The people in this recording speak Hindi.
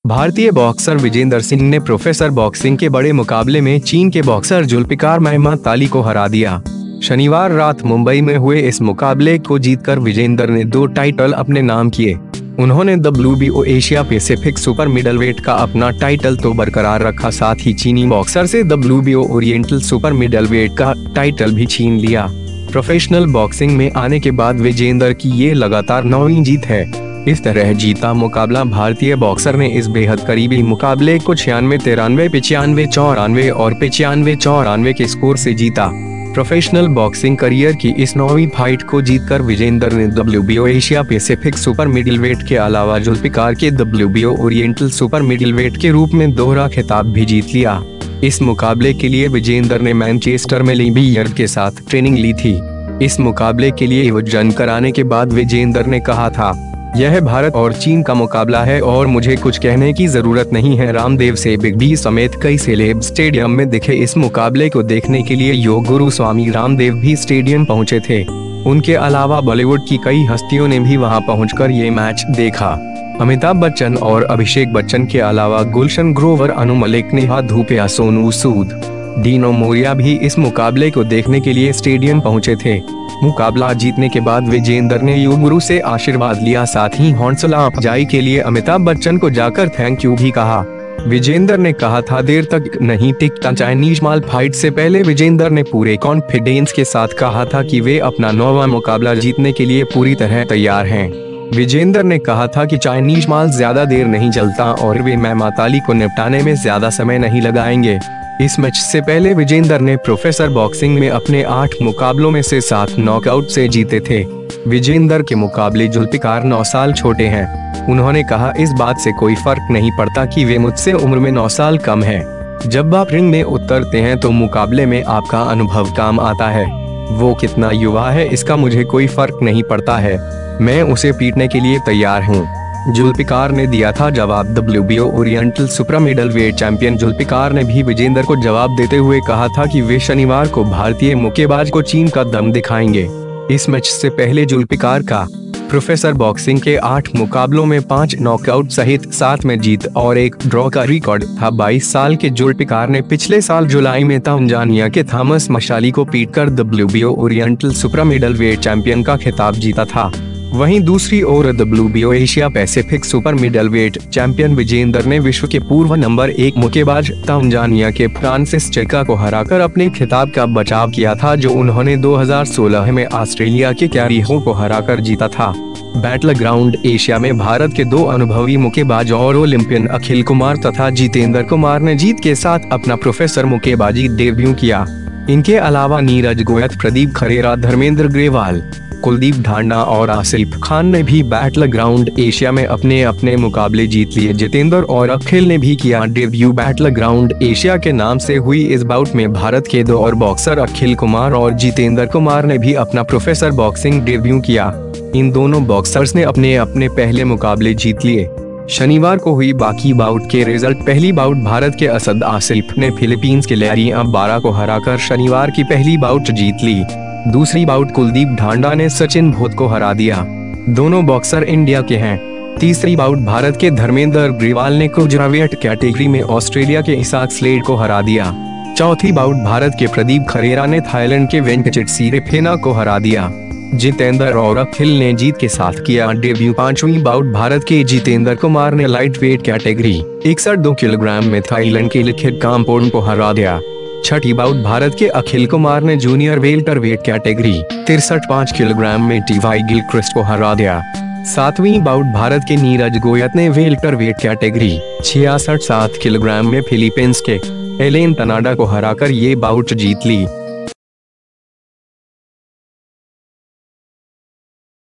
भारतीय बॉक्सर विजेंदर सिंह ने प्रोफेसर बॉक्सिंग के बड़े मुकाबले में चीन के बॉक्सर जुल्फिकार मेहमताली को हरा दिया। शनिवार रात मुंबई में हुए इस मुकाबले को जीतकर विजेंदर ने 2 टाइटल अपने नाम किए। उन्होंने WBO Asia Pacific super middleweight का अपना टाइटल तो बरकरार रखा, साथ ही चीनी बॉक्सर से WBO ओरिएंटल सुपर मिडलवेट का टाइटल भी छीन लिया। प्रोफेशनल बॉक्सिंग में आने के बाद विजेंदर की ये लगातार 9वीं जीत है। इस तरह जीता मुकाबला भारतीय बॉक्सर ने इस बेहद करीबी मुकाबले को 96-93, 95-94 और 95-94 के स्कोर से जीता। प्रोफेशनल बॉक्सिंग करियर की इस 9वीं फाइट को जीतकर विजेंदर ने WBO Asia Pacific super middleweight के अलावा जुल्फिकार के WBO ओरिएंटल सुपर मिडिलवेट के रूप में दोहरा खिताब भी जीत लिया। इस मुकाबले के लिए विजेंदर ने मैनचेस्टर में ली बियर्ड के साथ ट्रेनिंग ली थी। इस मुकाबले के लिए आयोजन कराने के बाद विजेंदर ने कहा था, यह भारत और चीन का मुकाबला है और मुझे कुछ कहने की जरूरत नहीं है। रामदेव से बिग बी समेत कई सेलेब स्टेडियम में दिखे। इस मुकाबले को देखने के लिए योग गुरु स्वामी रामदेव भी स्टेडियम पहुंचे थे। उनके अलावा बॉलीवुड की कई हस्तियों ने भी वहां पहुंचकर ये मैच देखा। अमिताभ बच्चन और अभिषेक बच्चन के अलावा गुलशन ग्रोवर, अनु मलिक, नेहा धूपिया, सोनू सूद, डीनो मोरिया भी इस मुकाबले को देखने के लिए स्टेडियम पहुंचे थे। मुकाबला जीतने के बाद विजेंदर ने योग गुरु से आशीर्वाद लिया, साथ ही हौसला अफजाई के लिए अमिताभ बच्चन को जाकर थैंक यू भी कहा। विजेंदर ने कहा था, देर तक नहीं टिकता चाइनीज माल। फाइट से पहले विजेंदर ने पूरे कॉन्फिडेंस के साथ कहा था कि वे अपना 9वां मुकाबला जीतने के लिए पूरी तरह तैयार हैं। विजेंदर ने कहा था कि चाइनीज माल ज्यादा देर नहीं चलता और वे मेहमताली को निपटाने में ज्यादा समय नहीं लगाएंगे। इस मैच से पहले विजेंदर ने प्रोफेसर बॉक्सिंग में अपने 8 मुकाबलों में से 7 नॉकआउट से जीते थे। विजेंदर के मुकाबले जुल्फिकार 9 साल छोटे हैं। उन्होंने कहा, इस बात से कोई फर्क नहीं पड़ता कि वे मुझसे उम्र में 9 साल कम हैं। जब आप रिंग में उतरते हैं तो मुकाबले में आपका अनुभव काम आता है। वो कितना युवा है इसका मुझे कोई फर्क नहीं पड़ता है। मैं उसे पीटने के लिए तैयार हूँ। जुल्फिकार ने दिया था जवाब। WBO oriental super middleweight champion Zulfiqar ने भी विजेंदर को जवाब देते हुए कहा था कि वे शनिवार को भारतीय मुक्केबाज को चीन का दम दिखाएंगे। इस मैच से पहले जुल्फिकार का प्रोफेसर बॉक्सिंग के 8 मुकाबलों में 5 नॉकआउट सहित 7 में जीत और 1 ड्रॉ का रिकॉर्ड था। 22 साल के जुल्फिकार ने पिछले साल जुलाई में तंजानिया के थॉमस मशाली को पीटकर WBO oriental super middleweight champion का खिताब जीता था। वहीं दूसरी ओर WBO Asia Pacific super middleweight champion Vijender ने विश्व के पूर्व नंबर 1 मुक्केबाज तंजानिया के फ्रांसिस चेका को हराकर अपने खिताब का बचाव किया था, जो उन्होंने 2016 में ऑस्ट्रेलिया के कैरिहो को हराकर जीता था। बैटल ग्राउंड एशिया में भारत के 2 अनुभवी मुक्केबाज और ओलंपियन अखिल कुमार तथा जितेंद्र कुमार ने जीत के साथ अपना प्रोफेसर मुक्केबाजी डेब्यू किया। इनके अलावा नीरज गोयल, प्रदीप खरेरा, धर्मेंद्र ग्रेवाल, कुलदीप ढांडा और आसिफ खान ने भी बैटल ग्राउंड एशिया में अपने अपने मुकाबले जीत लिए। जितेंद्र और अखिल ने भी किया डेब्यू। बैटल ग्राउंड एशिया के नाम से हुई इस बाउट में भारत के 2 और बॉक्सर अखिल कुमार और जितेंद्र कुमार ने भी अपना प्रोफेसर बॉक्सिंग डेब्यू किया। इन दोनों बॉक्सर्स ने अपने अपने पहले मुकाबले जीत लिए। शनिवार को हुई बाकी बाउट के रिजल्ट। पहली बाउट भारत के असद आसिफ ने फिलीपींस के लैरी अब्बारा को हराकर शनिवार की पहली बाउट जीत ली। दूसरी बाउट कुलदीप ढांडा ने सचिन भोत को हरा दिया। दोनों बॉक्सर इंडिया के हैं। तीसरी बाउट भारत के धर्मेंद्र ग्रेवाल ने क्रूजरवेट कैटेगरी में ऑस्ट्रेलिया के इसाक स्लेड को हरा दिया। चौथी बाउट भारत के प्रदीप खरेरा ने थाईलैंड के वेंकटेश सिरिसेना को हरा दिया। जितेंद्र और अखिल ने जीत के साथ किया डेब्यू। पांचवी बाउट भारत के जितेंद्र कुमार ने लाइट वेट कैटेगरी 61 किलोग्राम में थाईलैंड के लिखित कामपोर्न को हरा दिया। छठी बाउट भारत के अखिल कुमार ने junior welter weight category 63 kilogram में टीवाई गिलक्रिस्ट को हरा दिया। सातवीं बाउट भारत के नीरज गोयल ने वेल्टर वेट कैटेगरी 66 किलोग्राम में फिलीपींस के एलेन तनाडा को हराकर ये बाउट जीत ली।